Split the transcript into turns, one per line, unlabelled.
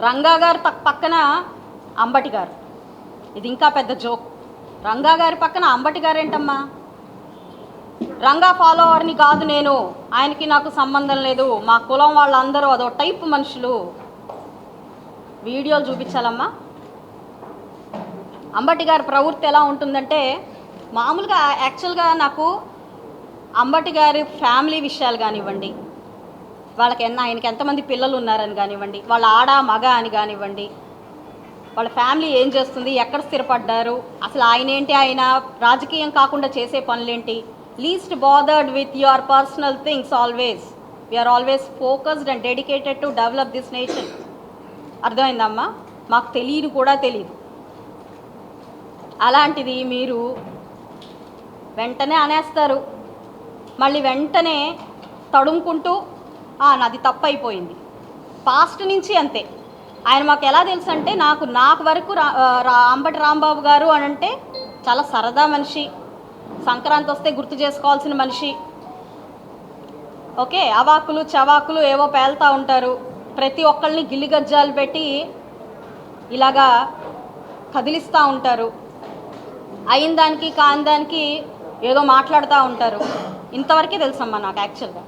రంగా గారు పక్కన అంబటి గారు. ఇది ఇంకా పెద్ద జోక్. రంగా గారి పక్కన అంబటి గారు ఏంటమ్మా? రంగా ఫాలోవర్ని కాదు నేను, ఆయనకి నాకు సంబంధం లేదు, మా కులం వాళ్ళందరూ అదో టైప్ మనుషులు. వీడియోలు చూపించాలమ్మా. అంబటి గారి ప్రవృత్తి ఎలా ఉంటుందంటే, మామూలుగా యాక్చువల్గా నాకు అంబటి గారి ఫ్యామిలీ విషయాలు కానివ్వండి, ఆయనకి ఎంతమంది పిల్లలు ఉన్నారని కానివ్వండి, వాళ్ళ ఆడ మగ అని కానివ్వండి, వాళ్ళ ఫ్యామిలీ ఏం చేస్తుంది, ఎక్కడ స్థిరపడ్డారు, అసలు ఆయన ఏంటి, ఆయన రాజకీయం కాకుండా చేసే పనులేంటి, least bothered with your personal things always. We are always focused and dedicated to develop this nation. అర్థమైందమ్మా? మాకు తెలియదు కూడా తెలియదు. అలాంటిది మీరు వెంటనే అనేస్తారు, మళ్ళీ వెంటనే తడుముకుంటూ నాది తప్పు అయిపోయింది. పాస్ట్ నుంచి అంతే. ఆయన మాకు ఎలా తెలుసు అంటే, నాకు వరకు అంబటి రాంబాబు గారు అని అంటే చాలా సరదా మనిషి, సంక్రాంతి వస్తే గుర్తు చేసుకోవాల్సిన మనిషి. ఓకే, అవాకులు చవాకులు ఏవో పేలుతూ ఉంటారు, ప్రతి ఒక్కళ్ళని గిల్లిగజ్జాలు పెట్టి ఇలాగా కదిలిస్తూ ఉంటారు, అయిన దానికి కాని దానికి ఏదో మాట్లాడుతూ ఉంటారు. ఇంతవరకే తెలుసమ్మా నాకు యాక్చువల్గా.